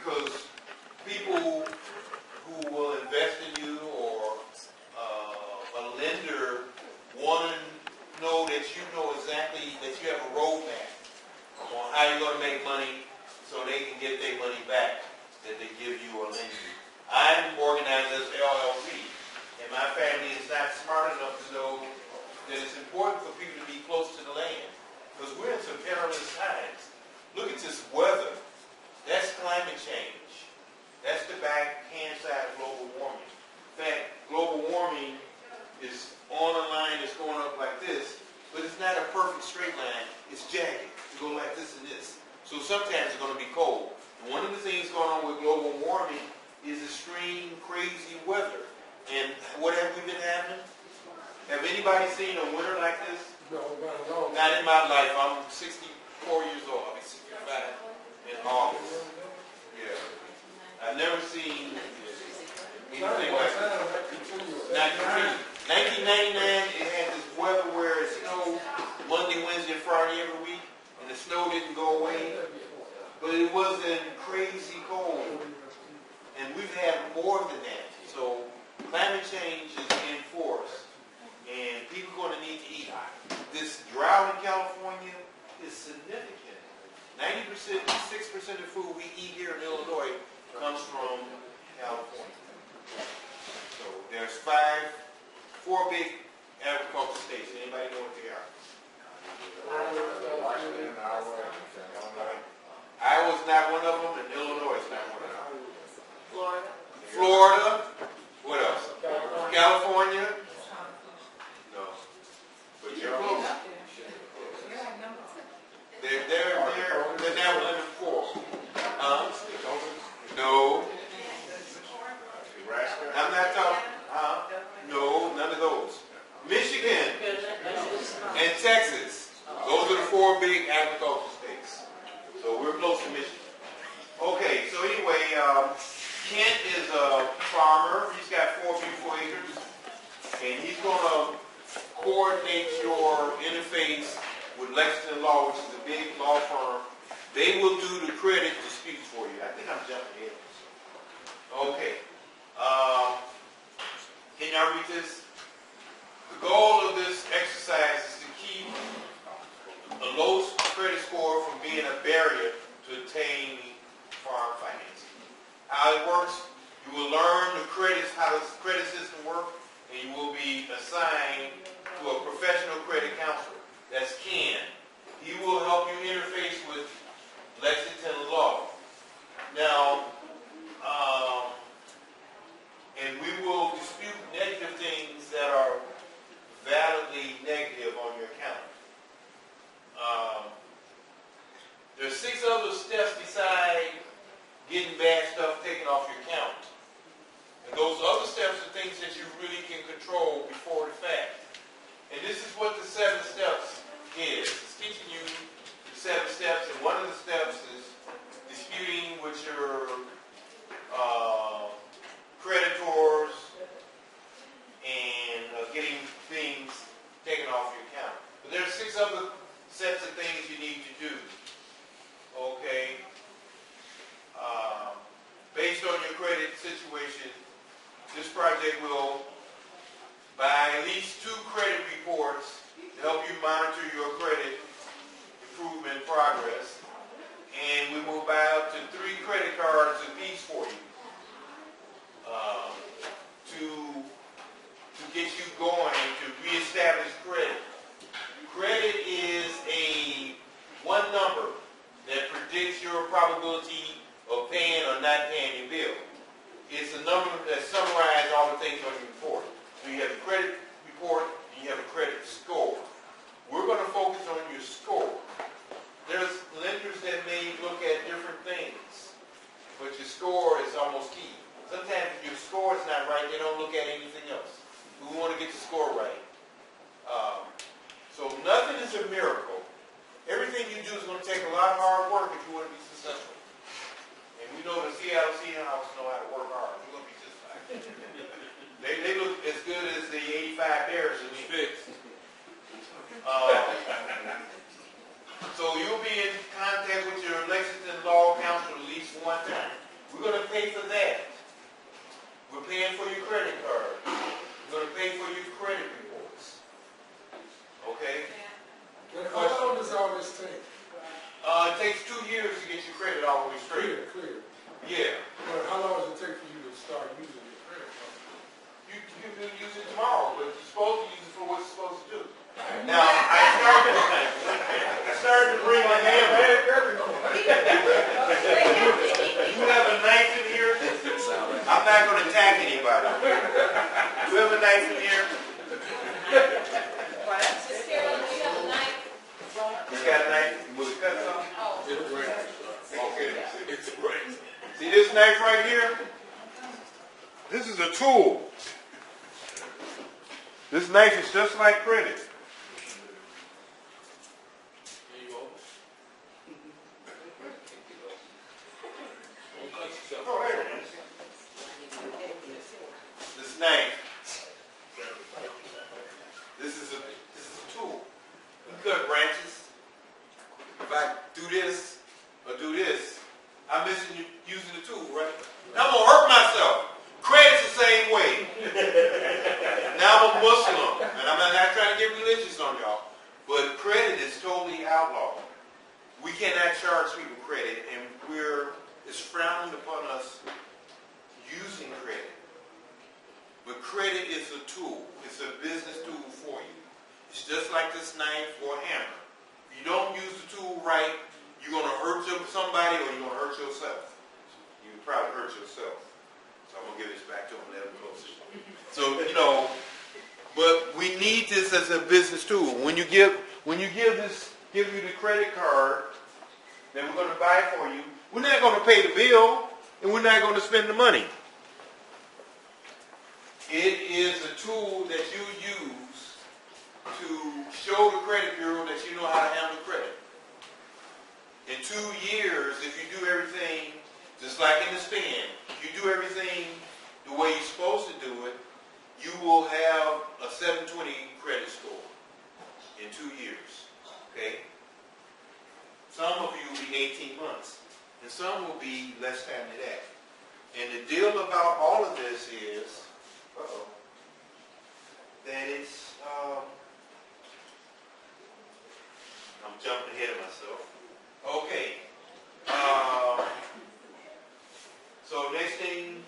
because people who will invest in you or a lender want to know that you know exactly that you have a roadmap on how you're going to make money so they can get their money back that they give you or lend you. I'm organized as LLC, and my family is not smart enough to know that it's important for people to be close to the land because we're in some perilous times. Look at this weather. That's climate change. That's the backhand side of global warming. In fact, global warming is on a line that's going up like this, but it's not a perfect straight line. It's jagged. It goes like this and this. So sometimes it's going to be cold. And one of the things going on with global warming is extreme, crazy weather. And what have we been having? Have anybody seen a winter like this? No, no. Not in my life. I'm 64 years old. I'll be 65 in August. Yeah. I've never seen anything like this. 1999, it had this weather where it snowed Monday, Wednesday, and Friday every week, and the snow didn't go away. But it wasn't crazy cold. And we've had more than that. So climate change is in force. And people are going to need to eat. This drought in California is significant. 90%, 6% of the food we eat here in Illinois comes from California. So there's four big agricultural states. Anybody know what they are? Iowa's not one of them, and Illinois is not one of them. Florida. What else? California. No. But you're close. They're now one of four. No. I'm not talking. No, none of those. Michigan and Texas. Those are the four big agricultural states. So we're close to Michigan. Okay, so anyway, Kent is a farmer. He's got 4 beautiful acres. And he's going to coordinate your interface with Lexington Law, which is a big law firm. They will do the credit disputes for you. I think I'm jumping ahead. Okay. Can y'all read this? The goal of this exercise is to keep a low credit score from being a barrier to obtain farm financing. How it works, you will learn how the credit system works, and you will be assigned to a professional credit counselor. That's Ken. He will help you interface with Lexington Law. Now, and we will dispute negative things that are validly negative on your account. There's 6 other steps beside getting bad stuff taken off your account. And those other steps are things that you really can control before the fact. And this is what the 7 steps is. It's teaching you the 7 steps, and one of the steps is disputing with your creditors and getting things taken off your account. But there are 6 other sets of things you need to do. Okay? Based on your credit situation, this project will buy at least 2 credit reports to help you monitor your credit improvement progress. And we will buy up to 3 credit cards apiece for you to get you going and to reestablish credit. Credit is one number that predicts your probability of paying or not paying your bill. It's a number that summarizes all the things on your report. So you have a credit report and you have a credit score. We're going to focus on your score. There's lenders that may look at different things, but your score is almost key. Sometimes if your score is not right, they don't look at anything else. We want to get the score right. So nothing is a miracle. Everything you do is going to take a lot of hard work if you want to be successful. And we know the CLC house know how to work hard. We're going to be just fine. They look as good as the 85 Bears in fixed. So you'll be in contact with your Lexington Law Counsel at least one time. it takes 2 years to get your credit all the way straight. Clear. Yeah. But how long does it take for you to start using your credit card? You can use it tomorrow, but you're supposed to use it for what you're supposed to do. Now, I started to bring my hammer. You have a knife in here? I'm not going to attack anybody. You have a knife in here? You got a knife? Will it cut something? It breaks. Okay. It's a break. See this knife right here? This is a tool. This knife is just like credit. Oh, there it is. This knife. This is a tool. You cut branches. If I do this or do this, I'm missing using the tool, right? Now I'm gonna hurt myself. Credit's the same way. Now I'm a Muslim, and I'm not trying to get religious on y'all, but credit is totally outlawed. We cannot charge people credit, and it's frowned upon us using credit. But credit is a tool. It's a business tool for you. It's just like this knife or hammer. If you don't use the tool right, you're going to hurt somebody or you're going to hurt yourself. You can probably hurt yourself. So I'm going to give this back to him and let him close it. So, but we need this as a business tool. When you give you the credit card that we're going to buy for you, we're not going to pay the bill and we're not going to spend the money. It is a tool that you use to show the credit bureau that you know how to handle credit. In 2 years, if you do everything just like in the spin, if you do everything the way you're supposed to do it, you will have a 720 credit score in 2 years. Okay? Some of you will be 18 months, and some will be less time than that. And the deal about all of this is, that it's, I'm jumping ahead of myself. Okay. So next thing,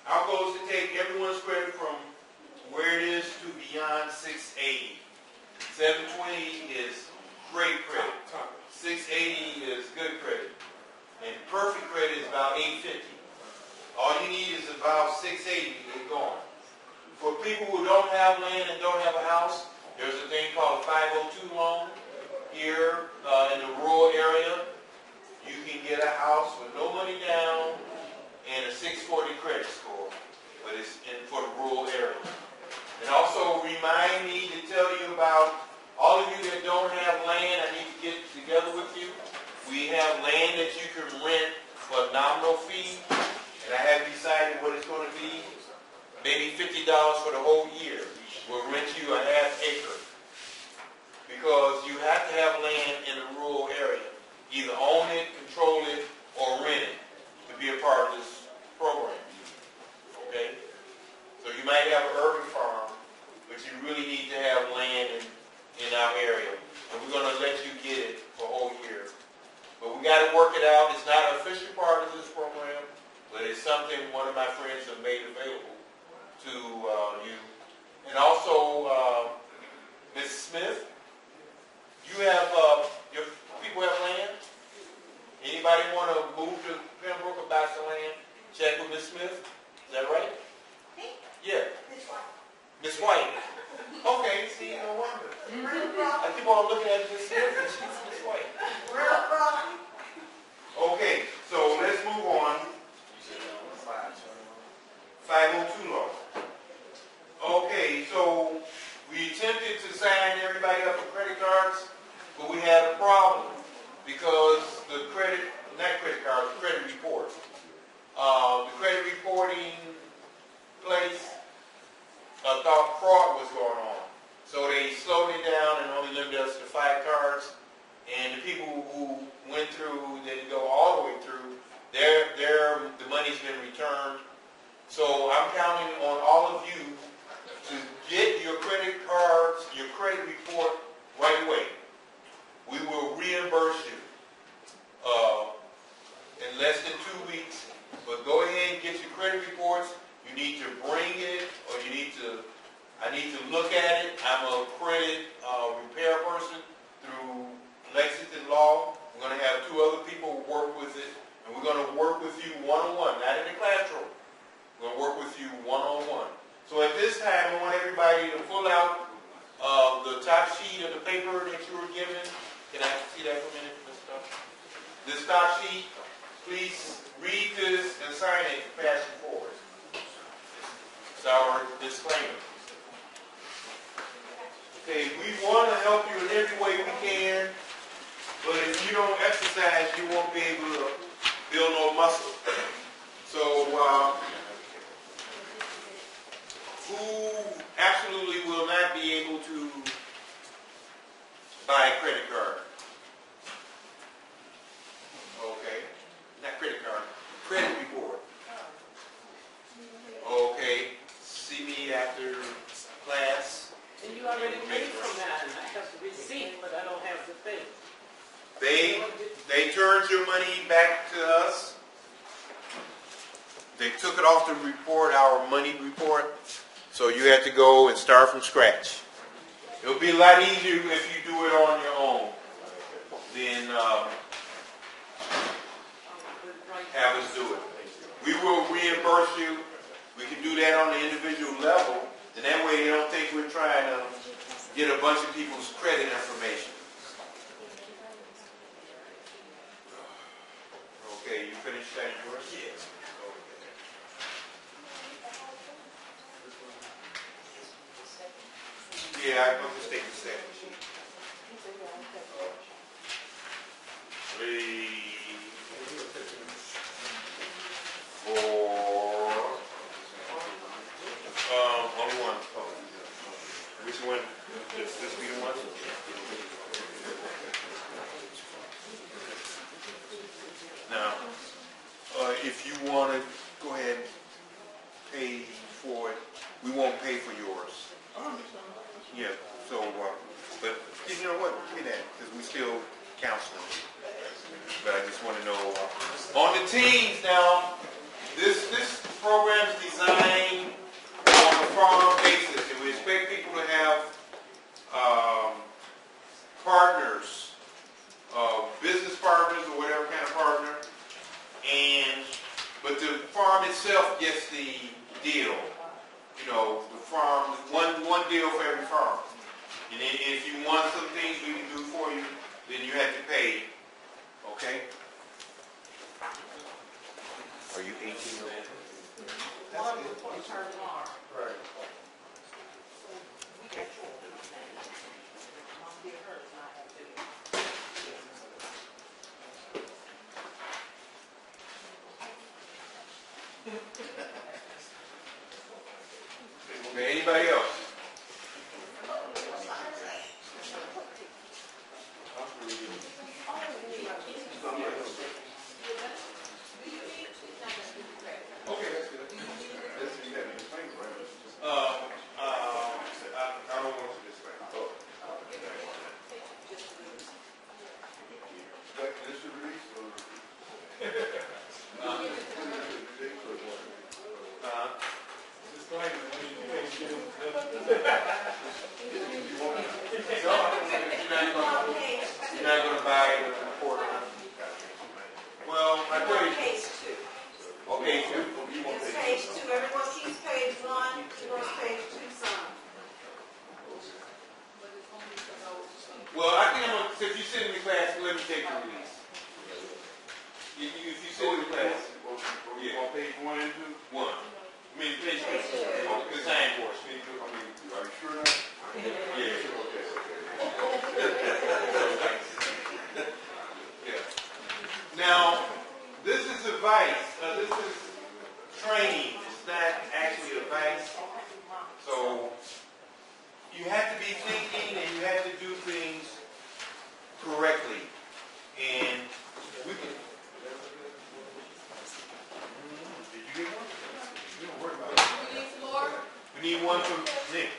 our goal is to take everyone's credit from where it is to beyond 680. 720 is great credit. 680 is good credit. And perfect credit is about 850. All you need is about 680 to get going. For people who don't have land and don't have a house, there's a thing called a 502 loan. Here in the rural area, you can get a house with no money down and a 640 credit score, but it's for the rural area. And also remind me to tell you about all of you that don't have land. I need to get together with you. We have land that you can rent for a nominal fee, and I haven't decided what it's going to be. Maybe $50 for the whole year. We'll rent you a half acre. Because you have to have land in a rural area. Either own it, control it, or rent it to be a part of this program. Okay? So you might have an urban farm, but you really need to have land in our area. And we're going to let you get it for a whole year. But we got to work it out. It's not an official part of this program, but it's something one of my friends have made available to you. And also, Ms. Smith, you have, your people have land? Anybody want to move to Pembroke or buy some land? Check with Ms. Smith. Is that right? Me? Yeah. Miss White. Miss White. Okay, see, no wonder. I keep on looking at Ms. Smith and she's Miss White. Okay, so let's move on. 502 law. Okay, so we attempted to sign everybody up for credit cards, but we had a problem because the credit report. The credit reporting place thought fraud was going on. So they slowed it down and only limited us to 5 cards. And the people who went through, didn't go all the way through, the money's been returned. So I'm counting on all of you to get your credit cards, your credit report right away. We will reimburse you. sheet of the paper that you were given. Can I see that for a minute, Mr. Doctor? The stock sheet, please read this and sign it and pass it forward. It's our disclaimer. Okay, we want to help you in every way we can, but if you don't exercise, you won't be able to build no muscle. So, who absolutely will not be able to buy a credit card? Okay, not credit card, credit report. Okay, see me after class. And you already paid from that, and I have the receipt, but I don't have the thing. They turned your money back to us. They took it off the report, our money report. So you have to go and start from scratch. It'll be a lot easier if you do it on your own than have us do it. We will reimburse you. We can do that on the individual level, and that way they don't think we're trying to get a bunch of people's credit information. Okay, you finished that yours? Yes. Yeah, I'm just taking a second. 3, 4. Only one. Which one? This be the one? Now, if you want to go ahead and pay for it, we won't pay for yours. Yeah, so, but you know what, pay that, because we still counseling. But I just want to know, on the teens now, this program is designed on a farm basis, and we expect people to have partners, business partners or whatever kind of partner, but the farm itself gets the deal. You know, the farm, one deal for every farm. And if you want some things we can do for you, then you have to pay. Okay? Are you 18 or older? One before you turn tomorrow. Right. Okay. Okay, anybody else? Okay, that's good. I don't want to disclaim. This is released or? Disclaimer, when you pay, you You're not going to buy the report. Well, I tell you. Page 2. Okay, two. It's page 2. Everyone keeps page 1. She goes page 2 some. Well, I think I'm going to, since you sit in the class, let me take the release. If you sit in the class. Yeah. On page 1 and 2? 1. I mean, page 2. The sign portion. Are you sure now? Yeah. Yeah. Now, this is advice. This is training. It's not actually advice. So, you have to be thinking and you have to do things correctly. And we can. Did you get one? You don't worry about it. We need one from Nick.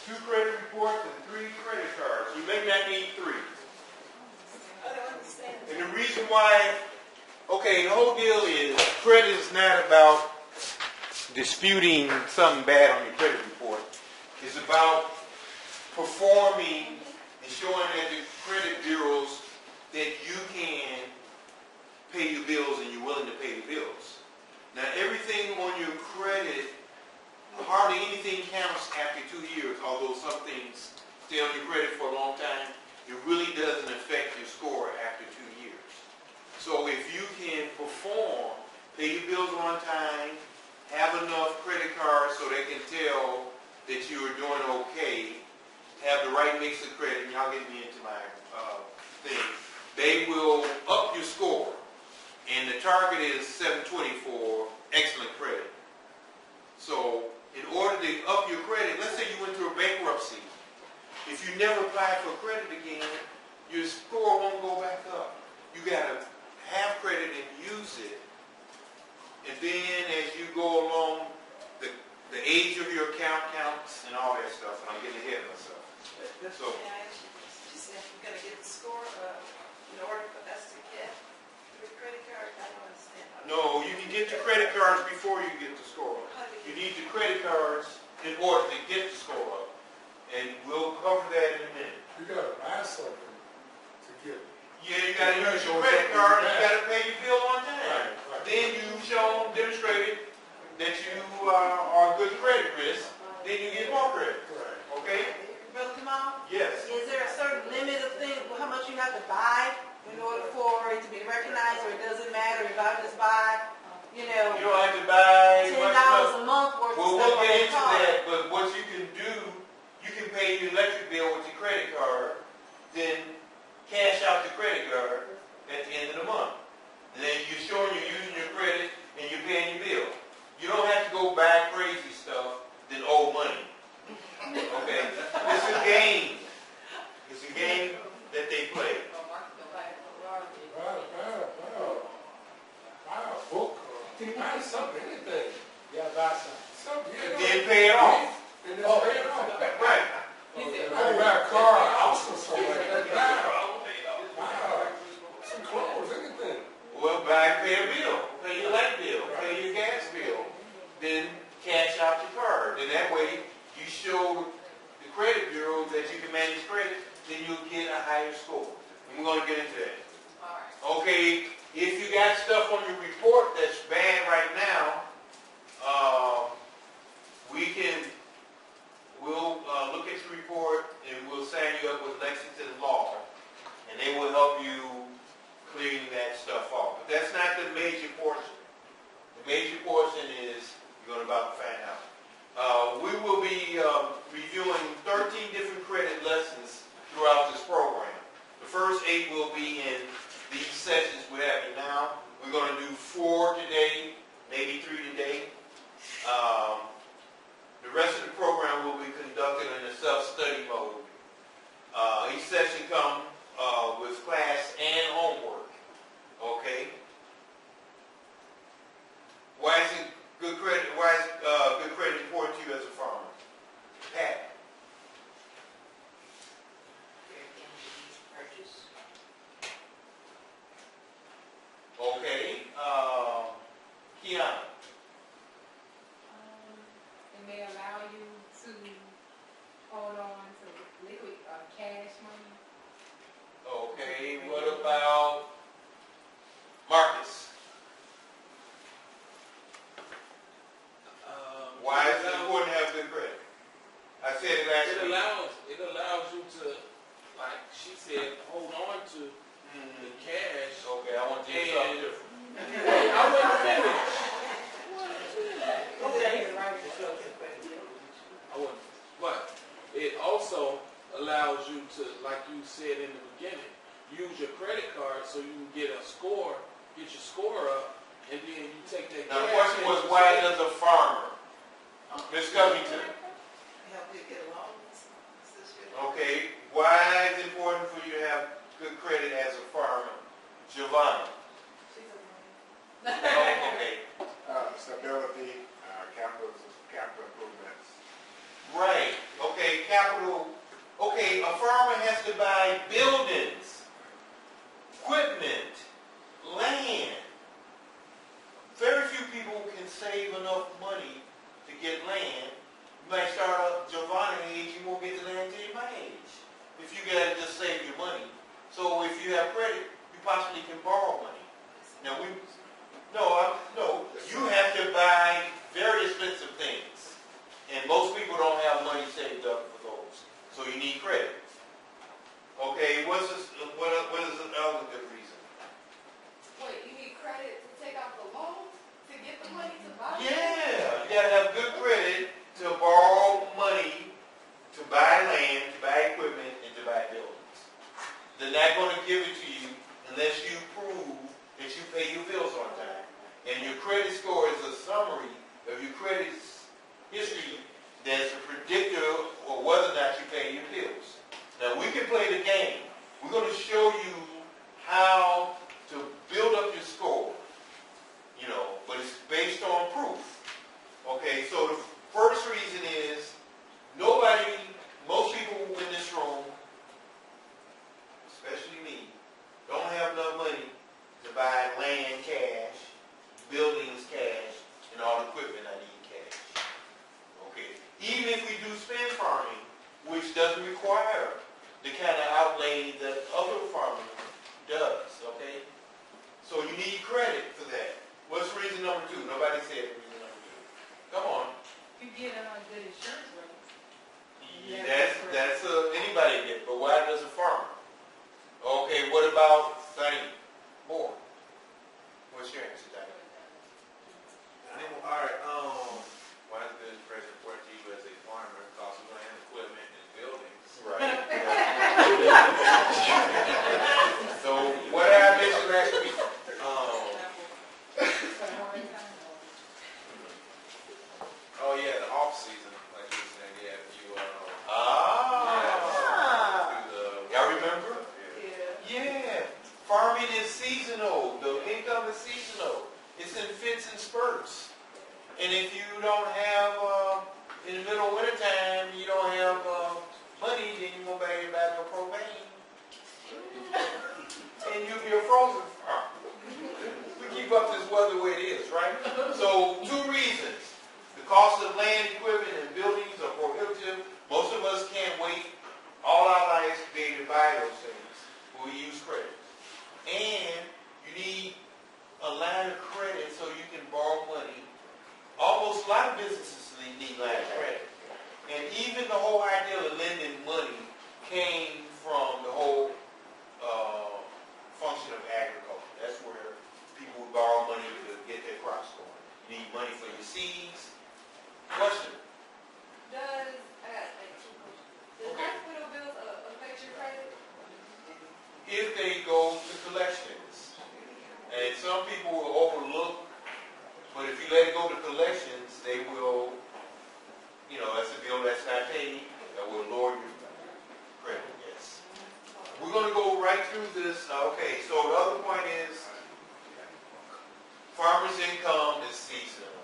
2 credit reports and 3 credit cards. You may not need 3. I don't understand. And the reason why, okay, the whole deal is credit is not about disputing something bad on your credit report. It's about performing and showing at the credit bureaus that you can pay your bills and you're willing to pay the bills. Now everything on your credit, hardly anything counts after 2 years, although some things stay on your credit for a long time. It really doesn't affect your score after 2 years. So if you can perform, pay your bills on time, have enough credit cards so they can tell that you are doing okay, have the right mix of credit, and y'all get me into my thing, they will up your score. And the target is 720 for excellent credit. So in order to up your credit, let's say you went through a bankruptcy. If you never apply for credit again, your score won't go back up. You got to have credit and use it. And then as you go along, the age of your account counts and all that stuff. And I'm getting ahead of myself. So, Can I ask you this? You said you're going to get the score in order for us to get the credit card? I don't understand. no, you can get the credit cards before you get the score. You need the credit cards in order to get the score up. And we'll cover that in a minute. You gotta buy something to get it. Yeah, you got to use your credit card. You got to pay your bill on time. Right. Then you demonstrated that you are a good credit risk. Then you get more credit. Right. Okay? Brother Kamal? Yes. Is there a certain limit of things, how much you have to buy in order for it to be recognized, or it doesn't matter if I just buy, You don't have to buy $10 much stuff. a month worth Well, of we'll stuff on get the into card? that. But what you can do, you can pay your electric bill with your credit card, then cash out the credit card at the end of the month. And then you're showing you're using your credit and you're paying your bill. You don't have to go buy crazy stuff, then owe money. Okay? It's a game. It's a game that they play. Buy a book or buy something, anything. Yeah, buy something. Something, And then pay it off. And then pay it off. Right. I buy a car, a house or something like that. Buy some clothes, anything. Well, pay a bill. Pay your light bill. Pay your gas bill. Then cash out your card. And that way, you show the credit bureau that you can manage credit, then you'll get a higher score. And we're going to get into that. Okay, if you got stuff on your report that's bad right now, we'll look at your report and we'll sign you up with Lexington Law, and they will help you clearing that stuff off. But that's not the major portion. The major portion is you're about to find out. We will be reviewing 13 different credit lessons throughout this program. The first 8 will be in these sessions we're having now. We're going to do 4 today, maybe 3 today. The rest of the program will be conducted in a self-study mode. Each session comes with class and homework. Okay? Why is it good credit? Why is good credit important to you as a farmer? Pat. Okay. Kiana. It may allow you to hold on to liquid cash money. Okay. What about Marcus? Why is it important to have good credit? I said it last week. It allows you to, like she said, hold on to the cash. Okay, I want you to talk different. I wouldn't finish. I wouldn't. But it also allows you to, like you said in the beginning, use your credit card so you can get your score up, and then you take that Now the cash question was, and why does a farmer? Ms. Covington. Help you get along. Okay, why is it important for you to have good credit as a farmer? Giovanni. Oh, okay. Stability, capital improvements. Right. Okay, capital. Okay, a farmer has to buy buildings, equipment, land. Very few people can save enough money to get land. You might start up Giovanni's age, you won't get the land till my age. If you gotta just save your money. So if you have credit, you possibly can borrow money. Now no, you have to buy very expensive things. And most people don't have money saved up for those. So you need credit. Okay, what is another good reason? Wait, you need credit to take out the loan to get the money to buy? Yeah, you gotta have good credit to borrow money to buy land, to buy equipment, and to buy buildings. They're not going to give it to you unless you prove that you pay your bills on time. And your credit score is a summary of your credit history that's a predictor of whether or not you pay your bills. Now we can play the game. We're going to show you how to build up your score, but it's based on proof. Okay, so the first reason is most people in this room, especially me, don't have enough money to buy land cash, buildings cash, and all the equipment I need cash. Okay, even if we do spend farming, which doesn't require the kind of outlay that other farming does, okay? So you need credit for that. What's reason number 2? Nobody said reason number 2. Come on. You get good insurance rates. That's anybody get, but why does a farmer? Okay, what about Diane? More. What's your answer, Diane? All right. Why is this credit important to you as a farmer? Cost of land, equipment, and buildings. Right. So what did I mention last week? Oh yeah, the off season, like you were saying, yeah, if you Y'all remember? yeah. Yeah. Farming is seasonal. The income is seasonal. It's in fits and spurts. And if you don't have, in the middle of winter time, you don't have money, then you won't be able to buy no propane. And you'll be a frozen farm. We keep up this weather the way it is, right? So 2 reasons. The cost of land, equipment, and buildings are prohibitive. Most of us can't wait all our lives to be able to buy those things. But we use credit. And you need a line of credit so you can borrow money. Almost a lot of businesses need line of credit. And even the whole idea of lending money came from the whole function of agriculture. That's where people would borrow money to get their crops going. You need money for your seeds. Question? Does hospital bills affect your credit? If they go to collections. And some people will overlook, but if you let it go to collections, they will, that's a bill that's not paid, that will lower your credit, yes. We're going to go right through this. Okay, so the other point is, farmers' income is seasonal.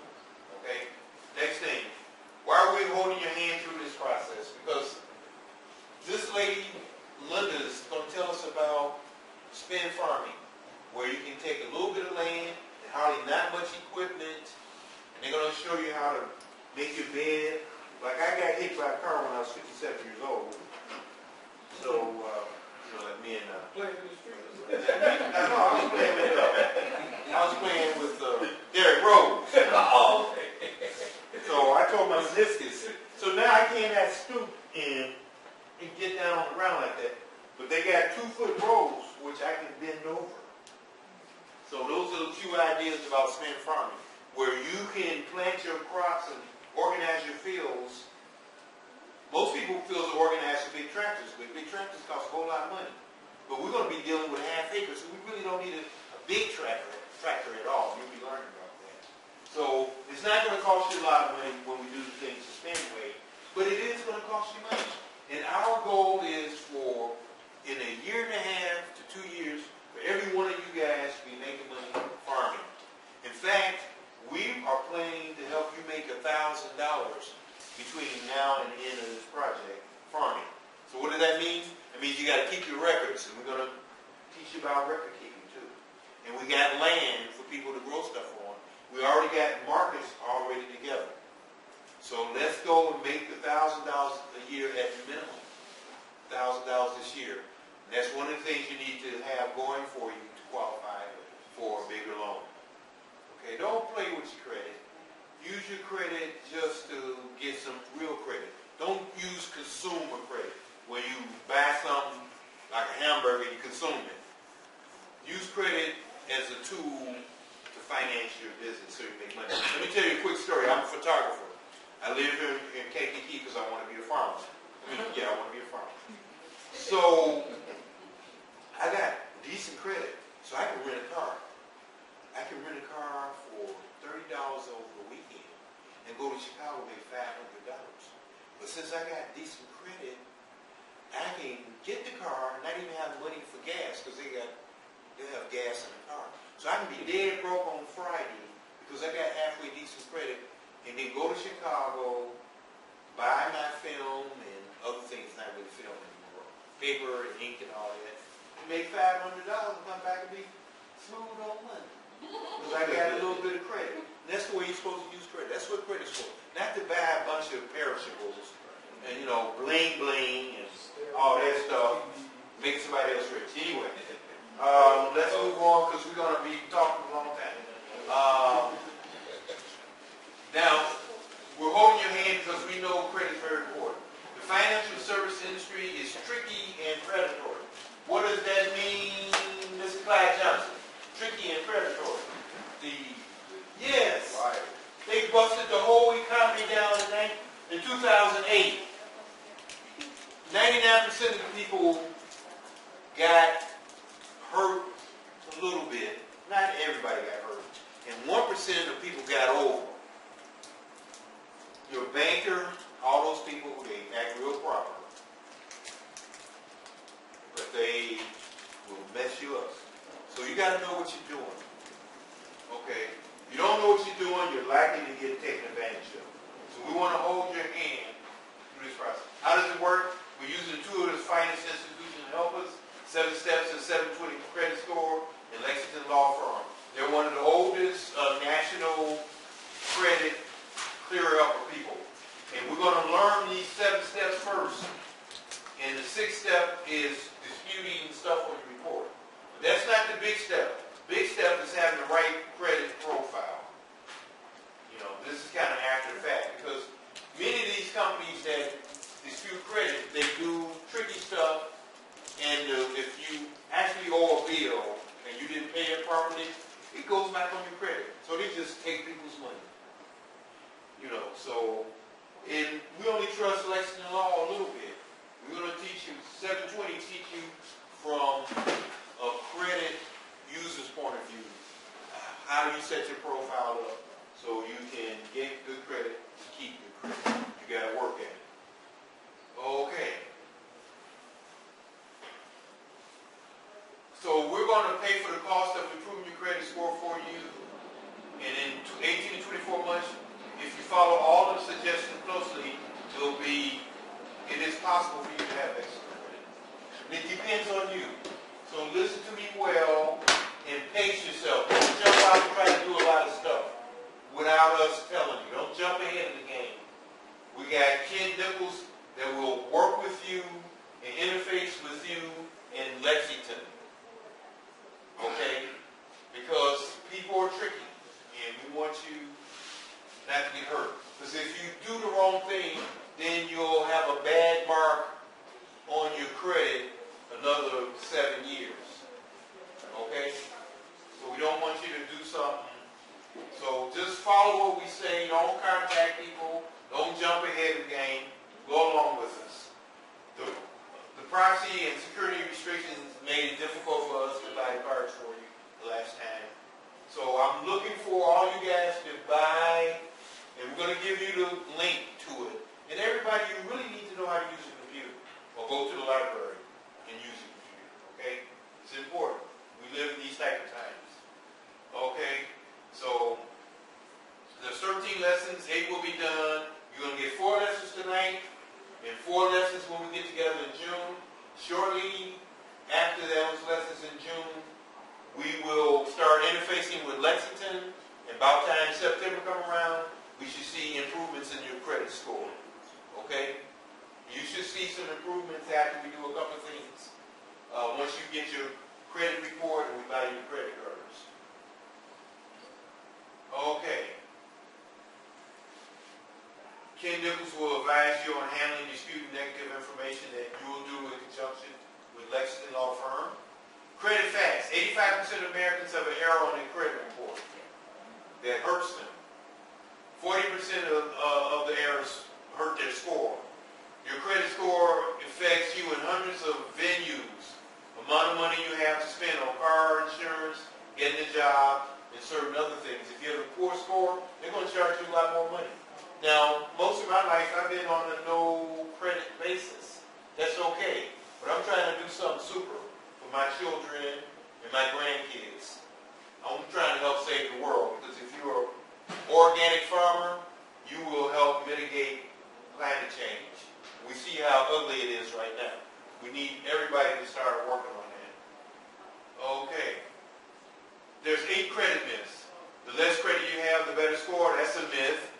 Okay? Next thing, why are we holding your hand through this process? Because this lady, Linda, is going to tell us about spend farming, where you can take a little bit of land and hardly not much equipment, and they're going to show you how to make your bed. Like I got hit by a car when I was 57 years old. So, like me and... Playing in the street. No, I was playing with... I was playing with Derrick Rose. Oh, So I tore my meniscus. So now I can't have stoop and get down on the ground like that. But they got 2-foot rows, which I can bend over. So those are a few ideas about spend farming, where you can plant your crops and organize your fields. Most people feel to organize with big tractors, but big tractors cost a whole lot of money. But we're going to be dealing with half acres, so we really don't need a big tractor at all. You'll be learning about that. So it's not going to cost you a lot of money when we do the things the spend way, but it is going to cost you money. And our goal is for, in a year and a half to 2 years, for every one of you guys to be making money farming. In fact, we are planning to help you make $1,000 between now and the end of this project farming. So what does that mean? It means you got to keep your records, and we're going to teach you about record keeping too. And we got land for people to grow stuff on. We already got markets already together. So let's go and make the $1,000 a year at minimum. $1,000 this year. And that's one of the things you need to have going for you to qualify for a bigger loan. Okay, don't play with your credit. Use your credit just to get some real credit. Don't use consumer credit. When you buy something like a hamburger, you consume it. Use credit as a tool to finance your business so you make money. Let me tell you a quick story. I'm a photographer. I live here in KKK because I want to be a farmer. I want to be a farmer. So I got decent credit, so I can rent a car. I can rent a car for $30 over the weekend and go to Chicago and make $500. But since I got decent credit, I can get the car and not even have money for gas because they have gas in the car. So I can be dead broke on Friday because I got halfway decent credit, and then go to Chicago, buy my film and other things, not really film anymore, paper and ink and all that, and make $500 and come back and be smooth on money. Because I got a little bit of credit. And that's the way you're supposed to use credit. That's what credit's for. Not to buy a bunch of perishables and, bling bling and all that stuff, making somebody else rich. Anyway, let's move on because we're going to be talking a long time. Now, we're holding your hand because we know credit is very important. The financial service industry is tricky and predatory. What does that mean, Mr. Clyde Johnson? Tricky and predatory. Yes, they busted the whole economy down in 2008. 99% of the people got hurt a little bit. Not everybody got hurt. And 1% of people got over. Your banker, all those people, they act real proper. But they will mess you up. So you got to know what you're doing. Okay? If you don't know what you're doing, you're likely to get taken advantage of. So we want to hold your hand through this process. How does it work? We're using the two of the finance institutions to help us. 7 Steps and 720 Credit Score and Lexington Law Firm. They're one of the oldest national credit clear-upper people. And we're going to learn these 7 steps first. And the 6th step is disputing stuff on your report. But that's not the big step. Big step is having the right credit profile. This is kind of after the fact because many of these companies that dispute credit, they do tricky stuff, and if you actually owe a bill and you didn't pay it properly, it goes back on your credit. So they just take people's money. And we only trust Lexington Law a little bit. We're going to teach you, 720 teach you from a credit user's point of view. How do you set your profile up so you can get good credit to keep your credit? You got to work at it. Okay. So we're going to pay for the cost of improving your credit score for you. And in 18 to 24 months, if you follow all the suggestions closely, it is possible for you to have excellent credit. And it depends on you. So listen to me well and pace yourself. Don't jump out and try to do a lot of stuff without us telling you. Don't jump ahead of the game. We got Ken Nichols that will work with you and interface with you in Lexington. Okay? Because people are tricky and we want you not to get hurt. Because if you do the wrong thing, then you'll have a bad mark on your credit another 7 years. Okay? So we don't want you to do something. So just follow what we say. Don't contact people. Don't jump ahead of the game. Go along with us. The privacy and security restrictions made it difficult for us to buy cards for you the last time. So I'm looking for all you guys to buy, and we're going to give you the link to it. And everybody, you really need to know how to use a computer or go to the library and use a computer. Okay? It's important. We live in these type of times. Okay? So there's 13 lessons. 8 will be done. You're going to get 4 lessons tonight and 4 lessons when we improvements after we do a couple of things. Once you get your credit report and we buy your credit cards. Okay. Ken Nichols will advise you on handling disputed negative information that you will do in conjunction with Lexington Law Firm. Credit facts. 85% of Americans have an error on their credit report that hurts them. 40% of the errors hurt their score. Your credit score affects you in hundreds of venues. Amount of money you have to spend on car insurance, getting a job, and certain other things. If you have a poor score, they're going to charge you a lot more money. Now, most of my life, I've been on a no credit basis. That's okay. But I'm trying to do something super for my children and my grandkids. I'm trying to help save the world, because if you're an organic farmer, you will help mitigate climate change. We see how ugly it is right now. We need everybody to start working on that. Okay. There's 8 credit myths. The less credit you have, the better score. That's a myth.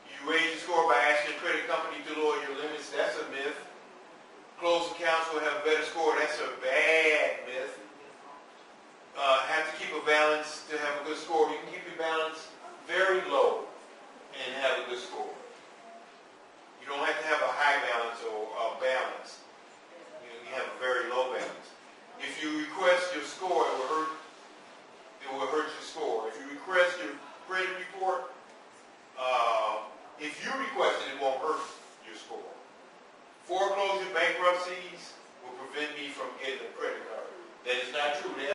You raise your score by asking a credit company to lower your limits. That's a myth. Closed accounts will have a better score. That's a bad myth. Have to keep a balance to have a good score. You can keep your balance very low and have a good score. You don't have to have a high balance or a balance. You have a very low balance. If you request your score, it will hurt your score. If you request your credit report, if you request it, it won't hurt your score. Foreclosure, bankruptcies will prevent me from getting a credit card. That is not true.